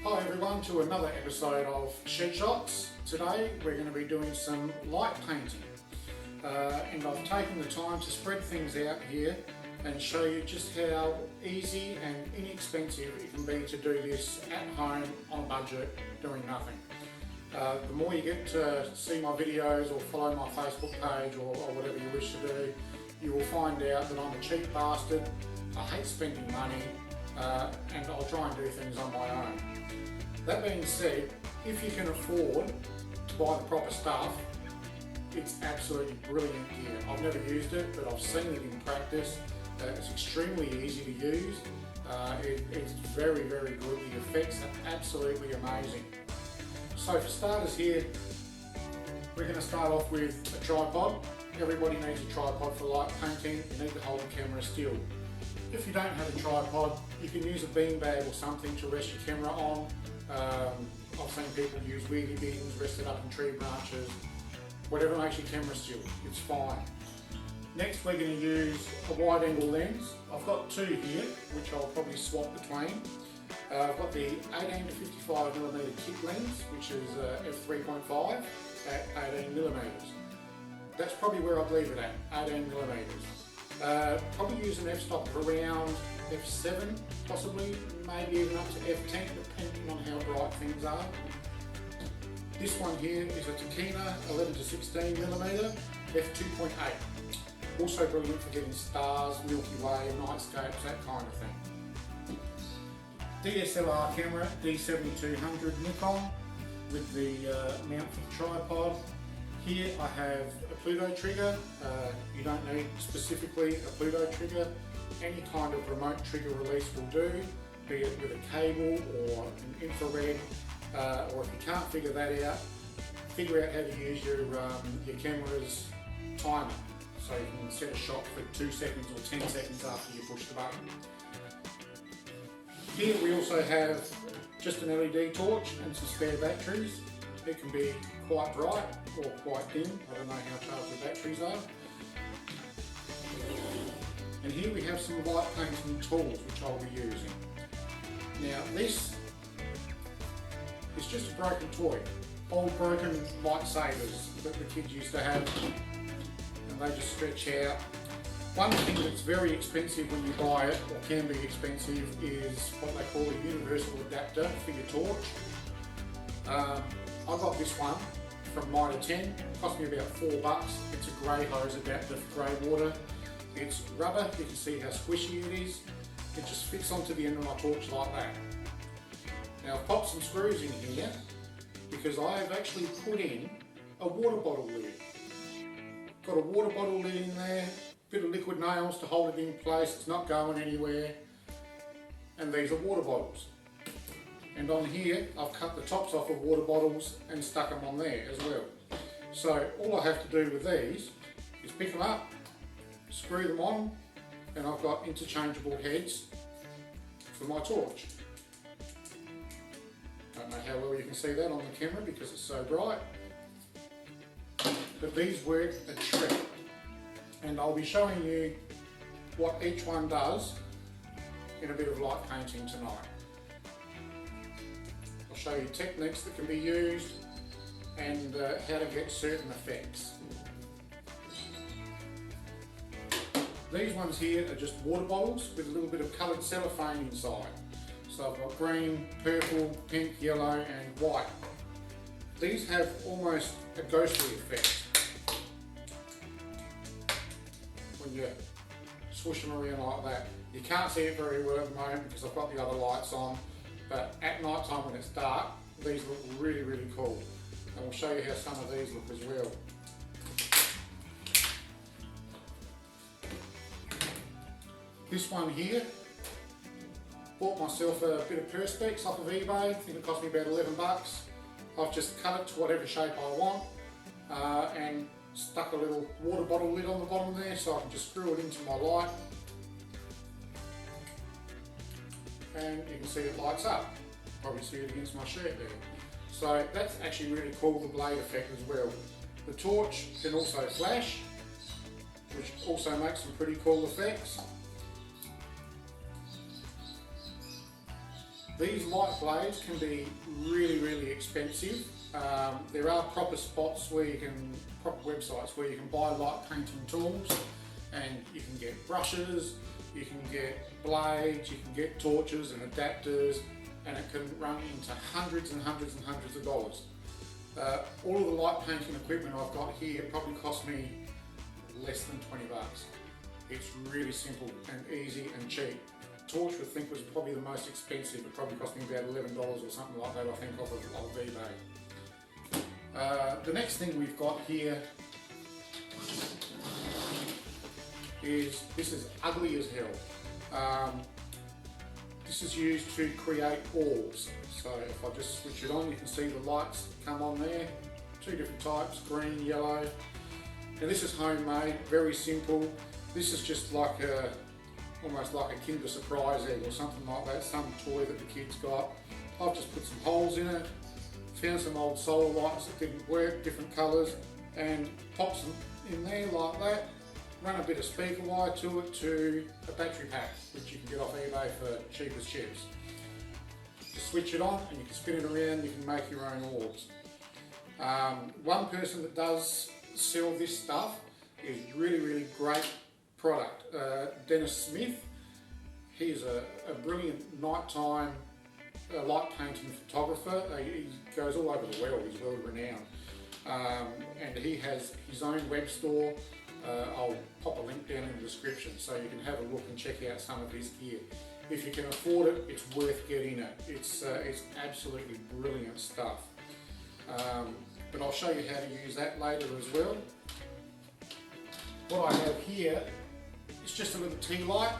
Hi everyone to another episode of Shed Shots. Today we're going to be doing some light painting and I've taken the time to spread things out here and show you just how easy and inexpensive it can be to do this at home on a budget doing nothing. The more you get to see my videos or follow my Facebook page or whatever you wish to do, you will find out that I'm a cheap bastard. I hate spending money and I'll try and do things on my own. That being said, if you can afford to buy the proper stuff, it's absolutely brilliant gear. I've never used it, but I've seen it in practice. It's extremely easy to use. It's very, very good. The effects are absolutely amazing. So for starters here, we're going to start off with a tripod. Everybody needs a tripod for light painting. You need to hold the camera still. If you don't have a tripod, you can use a beanbag or something to rest your camera on. I've seen people use wheelie bins, rested up in tree branches, whatever makes your camera still, it's fine. Next we're going to use a wide angle lens. I've got two here, which I'll probably swap between. I've got the 18 to 55mm kit lens, which is f3.5 at 18mm. That's probably where I'd leave it at, 18mm. Probably use an f-stop around f7 possibly, maybe even up to f10 depending on how bright things are. This one here is a Tokina 11 to 16mm f2.8. Also brilliant for getting stars, Milky Way, nightscapes, that kind of thing. DSLR camera, D7200 Nikon with the mount for the tripod. Here I have a Pluto trigger. You don't need specifically a Pluto trigger. Any kind of remote trigger release will do, be it with a cable or an infrared, or if you can't figure that out, figure out how to use your camera's timer. So you can set a shot for 2 seconds or 10 seconds after you push the button. Here we also have just an LED torch and some spare batteries. It can be quite bright or quite dim, I don't know how charged the batteries are. And here we have some light painting tools which I'll be using. Now this is just a broken toy, old broken lightsabers that the kids used to have, and they just stretch out. One thing that's very expensive when you buy it, or can be expensive, is what they call a universal adapter for your torch. I got this one from Mitre 10, it cost me about $4. It's a grey hose adapter for grey water. It's rubber, you can see how squishy it is. It just fits onto the end of my torch like that. Now I've popped some screws in here because I have actually put in a water bottle lid. Got a water bottle lid in there, bit of liquid nails to hold it in place, it's not going anywhere. And these are water bottles. And on here I've cut the tops off of water bottles and stuck them on there as well. So all I have to do with these is pick them up, screw them on, and I've got interchangeable heads for my torch. Don't know how well you can see that on the camera because it's so bright, but these work a treat, and I'll be showing you what each one does in a bit of light painting tonight. I'll show you techniques that can be used and how to get certain effects. These ones here are just water bottles with a little bit of coloured cellophane inside. So I've got green, purple, pink, yellow and white. These have almost a ghostly effect when you swoosh them around like that. You can't see it very well at the moment because I've got the other lights on, but at night time when it's dark, these look really, really cool. And we'll show you how some of these look as well. This one here, bought myself a bit of Perspex off of eBay, I think it cost me about 11 bucks. I've just cut it to whatever shape I want and stuck a little water bottle lid on the bottom there so I can just screw it into my light. And you can see it lights up. Probably see it against my shirt there. So that's actually really cool, the blade effect as well. The torch can also flash, which also makes some pretty cool effects. These light blades can be really expensive. There are proper spots where you can, proper websites where you can buy light painting tools, and you can get brushes, you can get blades, you can get torches and adapters, and it can run into hundreds and hundreds of dollars. All of the light painting equipment I've got here probably cost me less than 20 bucks. It's really simple and easy and cheap. Torch I think was probably the most expensive. It probably cost me about $11 or something like that, I think, off of eBay. The next thing we've got here is, this is ugly as hell. This is used to create orbs. So if I just switch it on, you can see the lights come on there. Two different types, green, yellow. And this is homemade, very simple. This is just like almost like a Kinder Surprise egg or something like that, some toy that the kids got. I've just put some holes in it, found some old solar lights that didn't work, different colours, and pops them in there like that. Run a bit of speaker wire to it to a battery pack, which you can get off eBay for cheap as chips. Just switch it on and you can spin it around, you can make your own orbs. One person that does sell this stuff is really great product. Dennis Smith, he's a brilliant nighttime light painting photographer. He goes all over the world, he's world renowned. And he has his own web store. I'll pop a link down in the description so you can have a look and check out some of his gear. If you can afford it, it's worth getting it. It's absolutely brilliant stuff. But I'll show you how to use that later as well. What I have here is just a little tea light,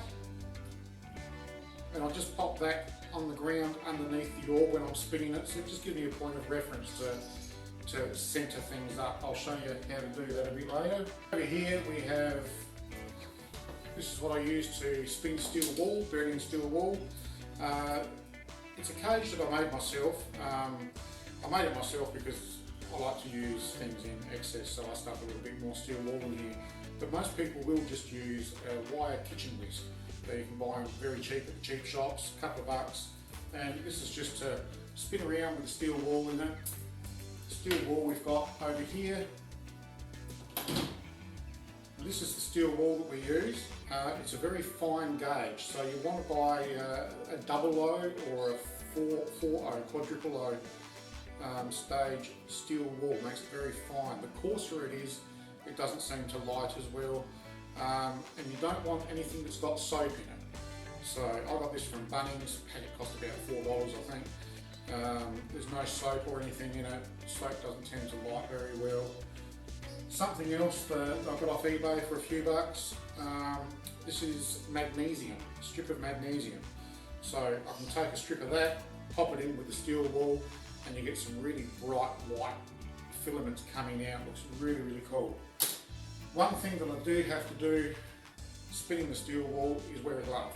and I'll just pop that on the ground underneath the orb when I'm spinning it, so it just gives me a point of reference to centre things up. I'll show you how to do that a bit later. Over here we have, this is what I use to spin steel wool, burning steel wool. It's a cage that I made myself. I made it myself because I like to use things in excess, so I stuff a little bit more steel wool in here. But most people will just use a wire kitchen whisk that you can buy them very cheap at the cheap shops, a couple of bucks. And this is just to spin around with the steel wool in it. Steel wool we've got over here. This is the steel wool that we use. It's a very fine gauge, so you want to buy a double O or a 4O, quadruple O stage steel wool. Makes it very fine. The coarser it is, it doesn't seem to light as well, and you don't want anything that's got soap in it. So I got this from Bunnings. It cost about $4, I think. There's no soap or anything in it. Soap doesn't tend to light very well. Something else that I got off eBay for a few bucks. This is magnesium, a strip of magnesium. So I can take a strip of that, pop it in with the steel wool, and you get some really bright white filaments coming out. Looks really cool. One thing that I do have to do spinning the steel wool is wear a glove.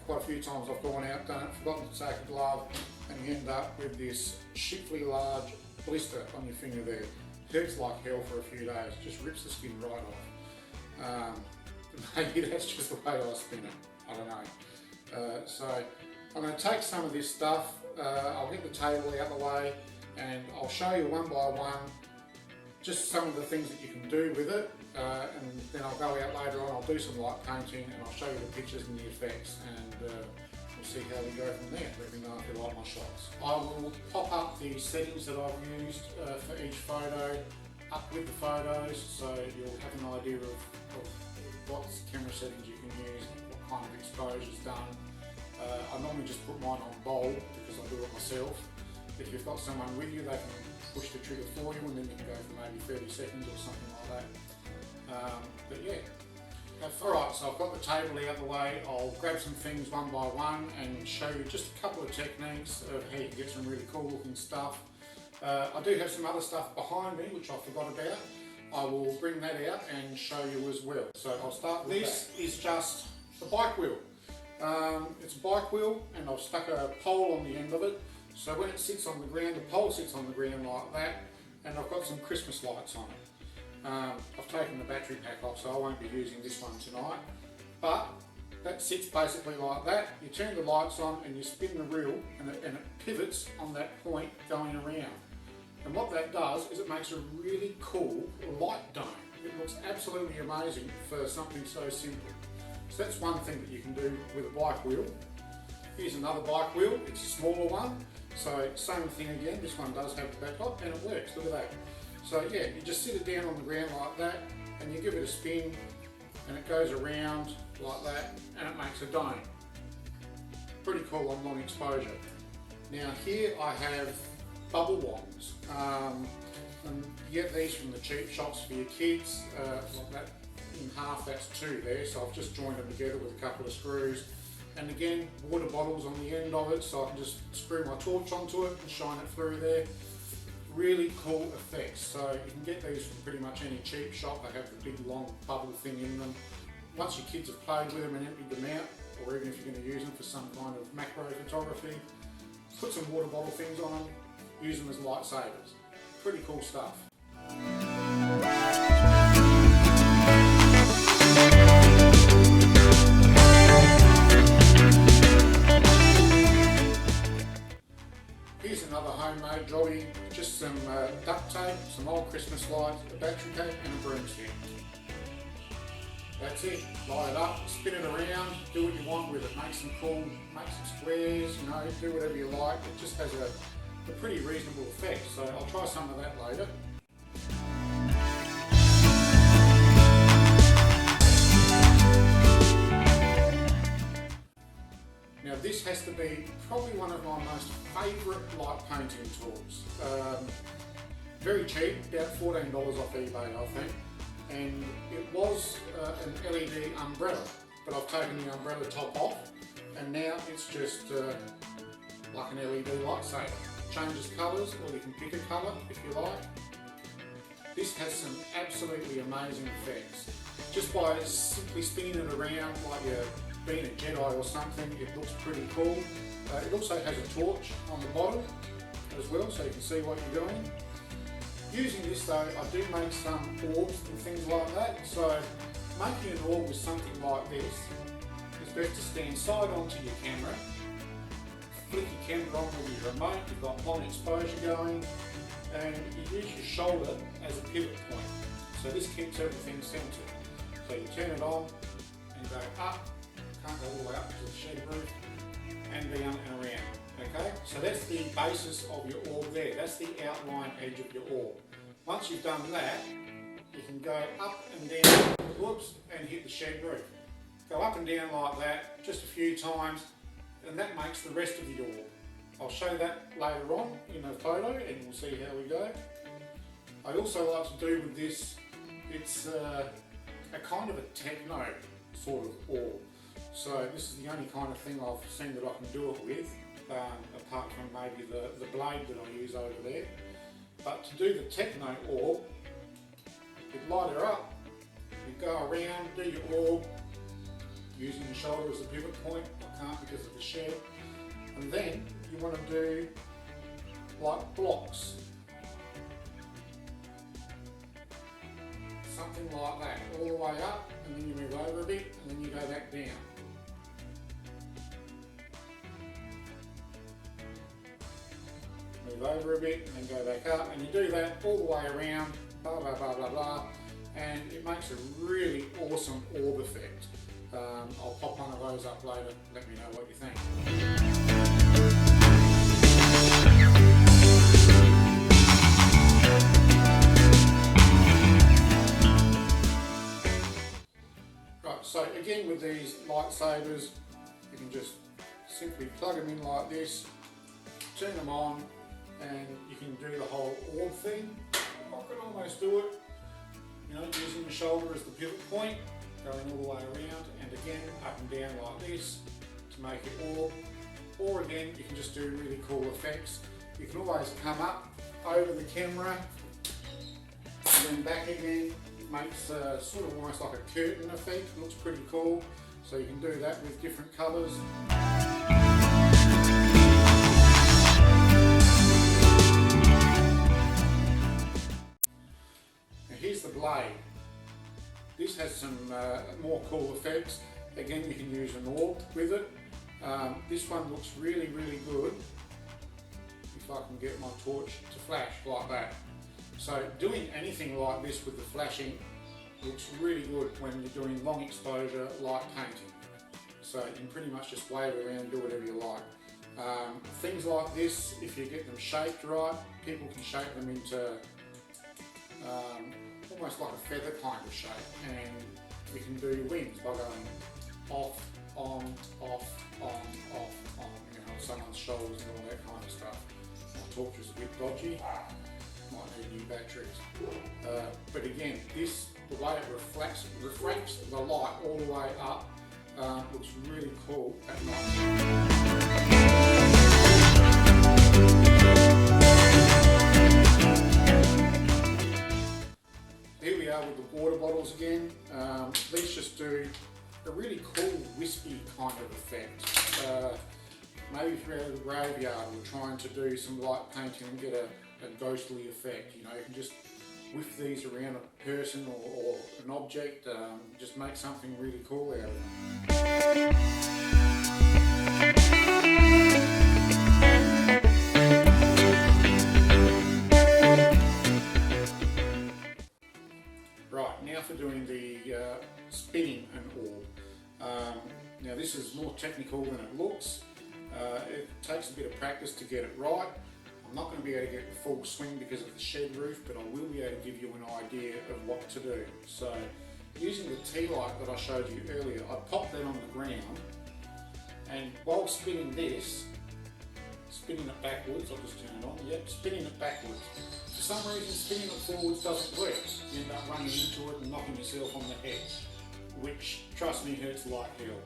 Quite a few times I've gone out, done it, forgotten to take a glove, and you end up with this shitfully large blister on your finger there. Hurts like hell for a few days, just rips the skin right off. Maybe that's just the way I spin it, I don't know. So I'm going to take some of this stuff, I'll get the table out of the way, and I'll show you one by one just some of the things that you can do with it, and then I'll go out later on, I'll do some light painting, and I'll show you the pictures and the effects, and we'll see how we go from there. Let me know if you like my shots. I will pop up the settings that I've used for each photo up with the photos, so you'll have an idea of what camera settings you can use, what kind of exposure is done. I normally just put mine on bold because I do it myself. If you've got someone with you, they can push the trigger for you, and then you can go for maybe 30 seconds or something like that. But yeah. Alright, so I've got the table out of the way. I'll grab some things one by one and show you just a couple of techniques of how you can get some really cool looking stuff. I do have some other stuff behind me which I forgot about. I will bring that out and show you as well. So I'll start with this. Is just the bike wheel. It's a bike wheel, and I've stuck a pole on the end of it. So when it sits on the ground, the pole sits on the ground like that, and I've got some Christmas lights on it. I've taken the battery pack off, so I won't be using this one tonight, but that sits basically like that. You turn the lights on and you spin the reel and it pivots on that point going around. And what that does is it makes a really cool light dome. It looks absolutely amazing for something so simple. So that's one thing that you can do with a bike wheel. Here's another bike wheel, it's a smaller one. So same thing again, this one does have the backlight and it works, look at that. So yeah, you just sit it down on the ground like that and you give it a spin and it goes around like that and it makes a dome. Pretty cool on long exposure. Now here I have bubble wands. And you get these from the cheap shops for your kids. Like that in half, that's two there, so I've just joined them together with a couple of screws. And again, water bottles on the end of it, so I can just screw my torch onto it and shine it through there. Really cool effects. So you can get these from pretty much any cheap shop. They have the big long bubble thing in them. Once your kids have played with them and emptied them out, or even if you're going to use them for some kind of macro photography, put some water bottle things on them, use them as lightsabers. Pretty cool stuff. Here's another homemade jobby, just some duct tape, some old Christmas lights, a battery pack and a broomstick. That's it, light it up, spin it around, do what you want with it, make some cool, make some squares, you know, do whatever you like. It just has a pretty reasonable effect, so I'll try some of that later. Now this has to be probably one of my most favourite light painting tools. Very cheap, about $14 off eBay I think, and it was an LED umbrella, but I've taken the umbrella top off and now it's just like an LED lightsaber. Changes colours, or you can pick a colour if you like. This has some absolutely amazing effects. Just by simply spinning it around like you're being a Jedi or something, it looks pretty cool. It also has a torch on the bottom as well, so you can see what you're doing. Using this though, I do make some orbs and things like that, so making an orb with something like this, it's best to stand side onto your camera, flick your camera on with your remote, you've got long exposure going, and you use your shoulder as a pivot point. So this keeps everything centered. So you turn it on and go up, can't go all the way up to the shed roof, and down and around. Okay, so that's the basis of your orb there. That's the outline edge of your orb. Once you've done that, you can go up and down, whoops, and hit the shed roof. Go up and down like that, just a few times, and that makes the rest of the orb. I'll show that later on in a photo and we'll see how we go. I also like to do with this, it's a kind of a techno sort of orb. So this is the only kind of thing I've seen that I can do it with, apart from maybe the blade that I use over there. But to do the techno orb, you light her up, you go around, do your orb, using the shoulder as a pivot point. I can't because of the shed. And then you want to do like blocks. Something like that, all the way up, and then you move over a bit, and then you go back down. Move over a bit, and then go back up, and you do that all the way around, blah blah blah blah blah, and it makes a really awesome orb effect. I'll pop one of those up later, let me know what you think. Right, so again with these lightsabers, you can just simply plug them in like this, turn them on, and you can do the whole orb thing. I can almost do it, you know, using the shoulder as the pivot point, going all the way around, and again up and down like this to make it orb. Or again, you can just do really cool effects. You can always come up over the camera and then back again. It makes sort of almost like a curtain effect. It looks pretty cool. So you can do that with different colours. Now here's the blade. This has some more cool effects. Again, you can use an orb with it. This one looks really, really good if I can get my torch to flash like that. So doing anything like this with the flashing looks really good when you're doing long exposure light painting. So you can pretty much just wave around and do whatever you like. Things like this, if you get them shaped right, people can shape them into almost like a feather kind of shape, and we can do wings by going off, on, off, on, off, on, you know, someone's shoulders and all that kind of stuff. My torch is a bit dodgy, might need new batteries. But again, this, the way it refracts the light all the way up, looks really cool at night. Here we are with the water bottles again. These just do a really cool wispy kind of effect. Maybe if you're out of the graveyard or trying to do some light painting and get a ghostly effect, you know, you can just whiff these around a person or an object, just make something really cool out of them. Right, now for doing the spinning an orb. Now this is more technical than it looks. It takes a bit of practice to get it right. I'm not going to be able to get the full swing because of the shed roof, but I will be able to give you an idea of what to do. So using the tea light that I showed you earlier, I popped that on the ground, and while spinning this, spinning it backwards, I'll just turn it on, yep, spinning it backwards. For some reason spinning it forwards doesn't work. You end up running into it and knocking yourself on the head, which, trust me, hurts like hell.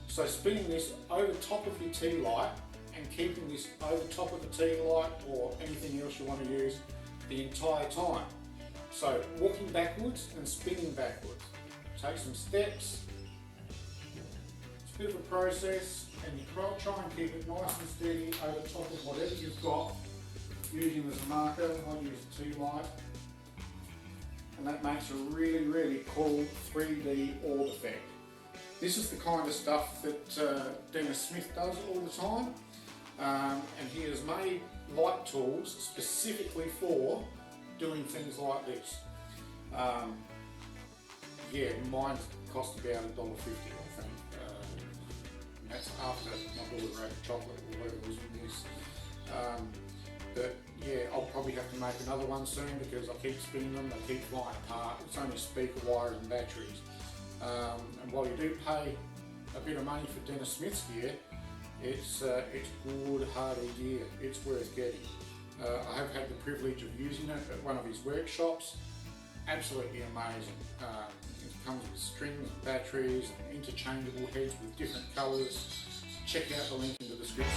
So spinning this over top of your tea light and keeping this over top of the tea light or anything else you want to use the entire time. So walking backwards and spinning backwards. Take some steps. It's a bit of a process, and you try and keep it nice and steady over top of whatever you've got, using as a marker. I use a tea light, and that makes a really, really cool 3D orb effect. This is the kind of stuff that Dennis Smith does all the time. And he has made light tools specifically for doing things like this. Yeah, mine cost about $1.50, I think. And that's after my daughter ate chocolate or whatever was in this. But yeah, I'll probably have to make another one soon because I keep spinning them, they keep flying apart. It's only speaker wires and batteries. And while you do pay a bit of money for Dennis Smith's gear, it's good, hardy gear. It's worth getting. I have had the privilege of using it at one of his workshops. Absolutely amazing. It comes with strings and batteries and interchangeable heads with different colours. Check out the link in the description.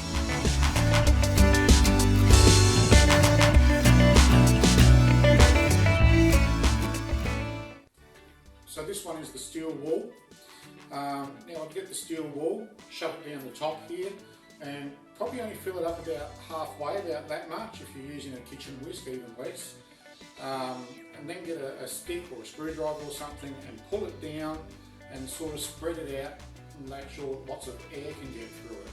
So this one is the steel wool. Now I'd get the steel wool, shove it down the top here, and probably only fill it up about halfway, about that much if you're using a kitchen whisk, even less. And then get a stick or a screwdriver or something and pull it down and sort of spread it out and make sure lots of air can get through it.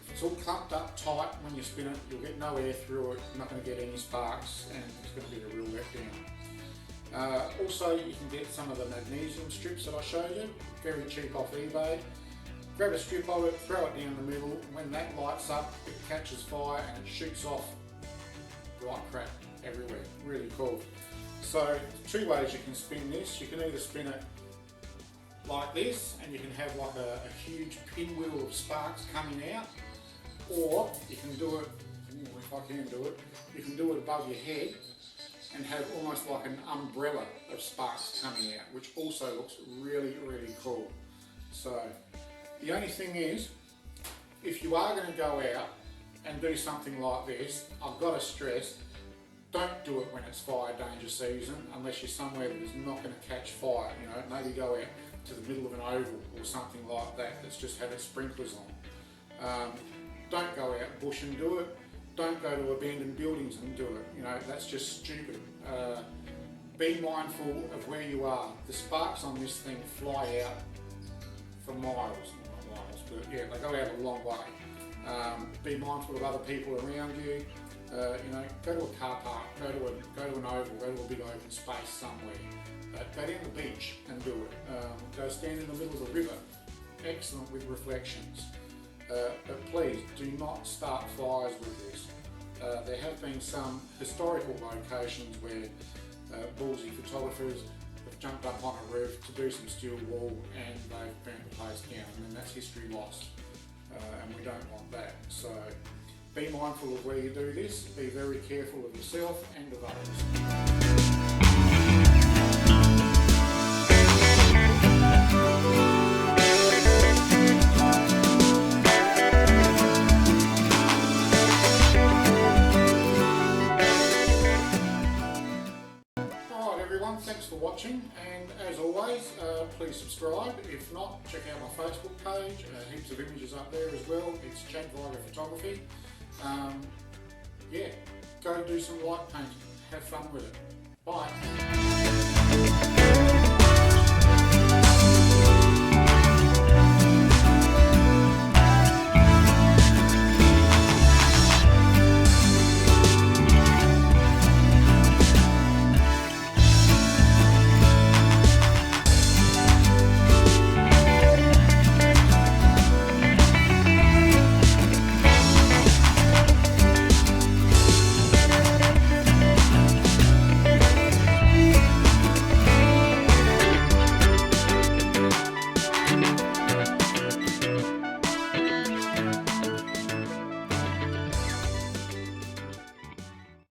If it's all clumped up tight when you spin it, you'll get no air through it, you're not going to get any sparks, and it's going to be a real letdown. Also, you can get some of the magnesium strips that I showed you, very cheap off eBay. Grab a strip of it, throw it down the middle, and when that lights up, it catches fire and it shoots off bright crap everywhere. Really cool. So, two ways you can spin this. You can either spin it like this, and you can have like a huge pinwheel of sparks coming out, or you can do it, if I can do it, you can do it above your head and have almost like an umbrella of sparks coming out, which also looks really, really cool. So the only thing is, if you are going to go out and do something like this, I've got to stress, don't do it when it's fire danger season unless you're somewhere that is not going to catch fire. You know, maybe go out to the middle of an oval or something like that that's just had its sprinklers on. Don't go out bush and do it. Don't go to abandoned buildings and do it. You know, that's just stupid. Be mindful of where you are. The sparks on this thing fly out from miles, not miles, but yeah, they go out a long way. Be mindful of other people around you. You know, go to a car park, go to an oval, go to a big open space somewhere. Go down the beach and do it. Go stand in the middle of the river. Excellent with reflections. But please do not start fires with this. There have been some historical locations where ballsy photographers have jumped up on a roof to do some steel wall and they've burnt the place down, and that's history lost. And we don't want that. So be mindful of where you do this, be very careful of yourself and of others. Alright everyone, thanks for watching, and as always, please subscribe. If not, check out my Facebook page, heaps of images up there as well. It's Chad Viger Photography. Yeah, go do some light painting, have fun with it. Bye.